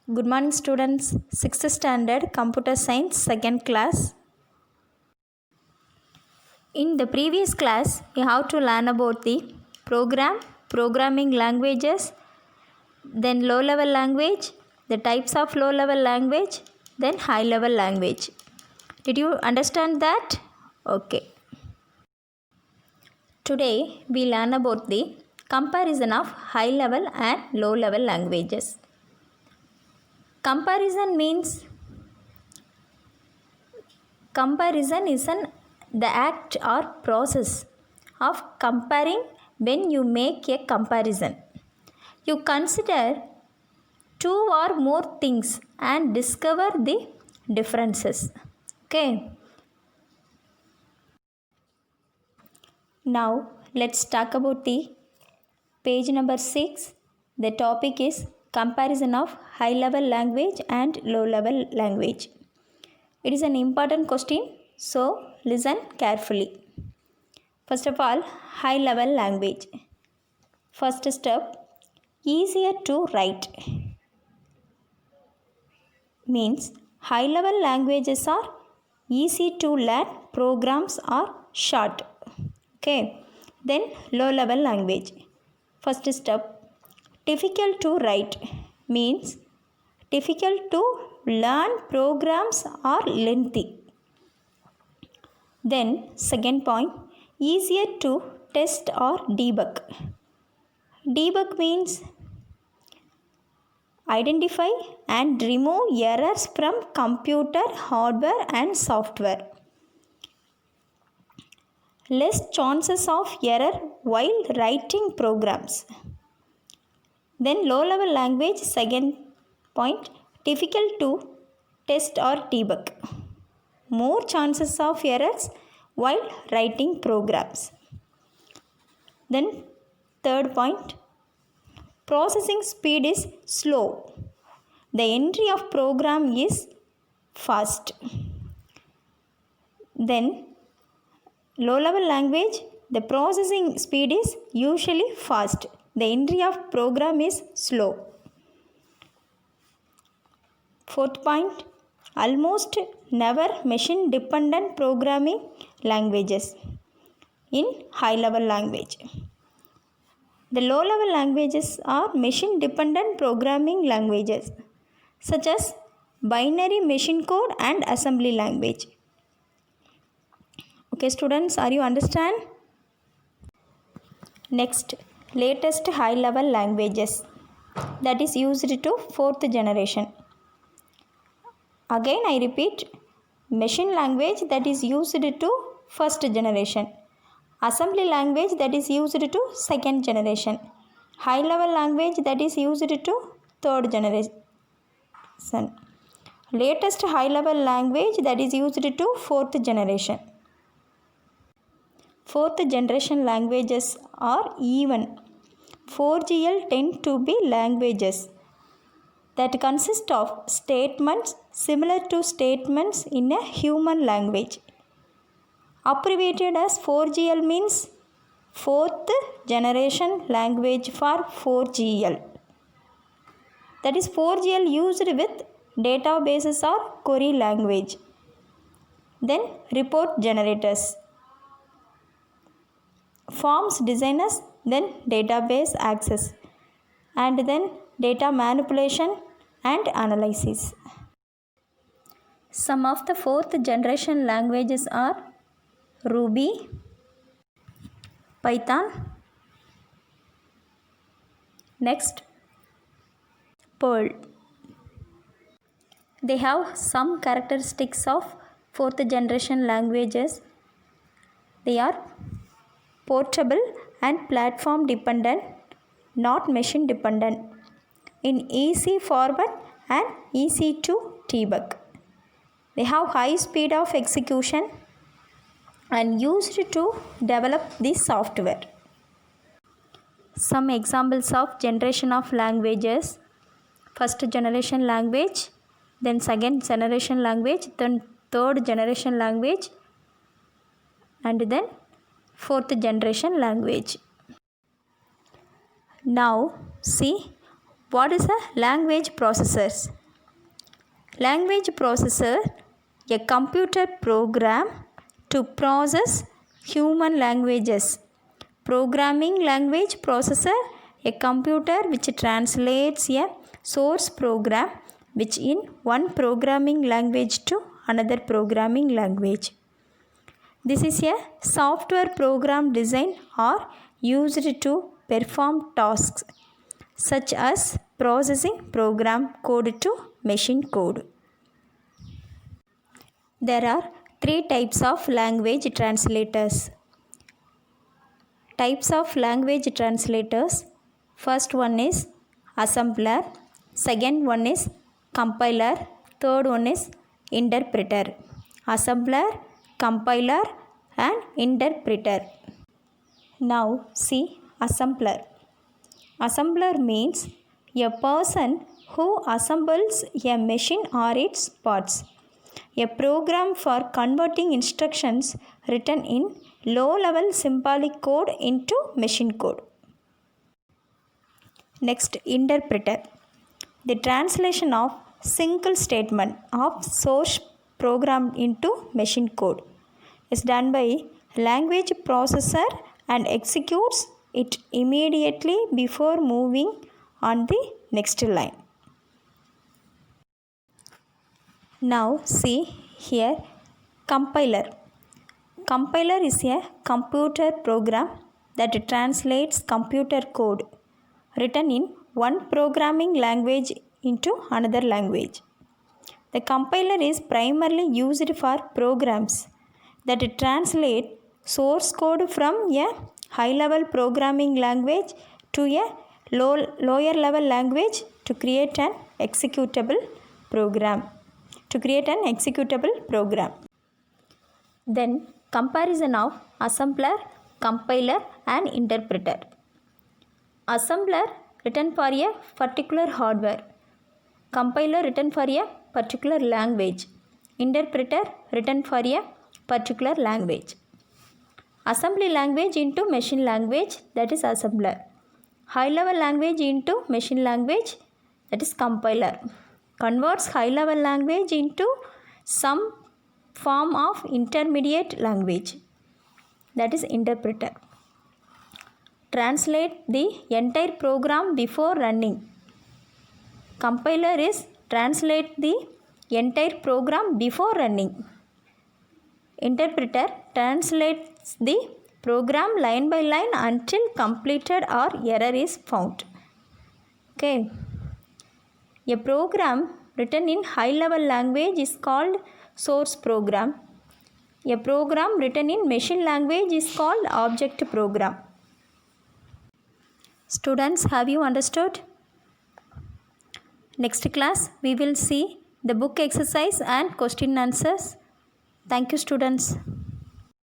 Good morning students, 6th standard computer science 2nd class. In the previous class, you have to learn about the programming languages, then low level language, the types of low level language, then high level language. Did you understand that? Okay. Today we learn about the comparison of high level and low level languages. Comparison is the act or process of comparing. When you make a comparison, you consider two or more things and discover the differences. Okay. Now let's talk about the page number 6. The topic is comparison of high level language and low level language. It is an important question, so listen carefully. First of all, high level language. First step, easier to write. Means high level languages are easy to learn, programs are short. Okay. Then low level language. First step, difficult to write. Means difficult to learn, programs are lengthy. Then second point, easier to test or debug. Debug means identify and remove errors from computer, hardware and software. Less chances of error while writing programs. Then low level language, second point, difficult to test or debug. More chances of errors while writing programs. Then third point, processing speed is slow. The entry of program is fast. Then low level language, the processing speed is usually fast. The entry of program is slow. Fourth point, almost never machine dependent programming languages in high level language. The low level languages are machine dependent programming languages such as binary machine code and assembly language. Okay students, are you understand? Next, latest high level languages that is used to 4th generation. Again I repeat, machine language that is used to 1st generation. Assembly language that is used to 2nd generation. High level language that is used to 3rd generation. Latest high level language that is used to 4th generation. 4th generation languages are even. 4GL tend to be languages that consist of statements similar to statements in a human language. Abbreviated as 4GL means 4th generation language for 4GL. That is 4GL used with databases or query language. Then report generators, forms designers, then database access, and then data manipulation and analysis. Some of the 4th generation languages are Ruby, Python, next Perl. They have some characteristics of 4th generation languages. They are portable and platform dependent, not machine dependent, in easy format and easy to debug. They have high speed of execution and used to develop the software. Some examples of generation of languages: 1st generation language, then 2nd generation language, then 3rd generation language, and then 4th generation language. Now see What is a language processor? Language processor, a computer program to process human languages. Programming language processor, a computer which translates a source program which in one programming language to another programming language. This is a software program designed or used to perform tasks such as processing program code to machine code. There are three types of language translators. Types of language translators. First one is assembler, second one is compiler, third one is interpreter. Assembler, compiler and interpreter. Now see assembler. Assembler means a person who assembles a machine or its parts. A program for converting instructions written in low-level symbolic code into machine code. Next, interpreter. The translation of single statement of source program into machine code is done by language processor and executes it immediately before moving on the next line. Now see here compiler. Compiler is a computer program that translates computer code written in one programming language into another language. The compiler is primarily used for programs that translate source code from a high-level programming language to a lower-level language to create an executable program. Then comparison of assembler, compiler and interpreter. Assembler written for a particular hardware. Compiler written for a particular language. Interpreter written for a particular language. Assembly language into machine language, that is assembler. High-level language into machine language, that is compiler. Converts high-level language into some form of intermediate language, that is interpreter. Translate the entire program before running. Compiler is translate the entire program before running. Interpreter translates the program line by line until completed or error is found. Okay. A program written in high-level language is called source program. A program written in machine language is called object program. Students, have you understood? Next class, we will see the book exercise and question answers. Thank you, students.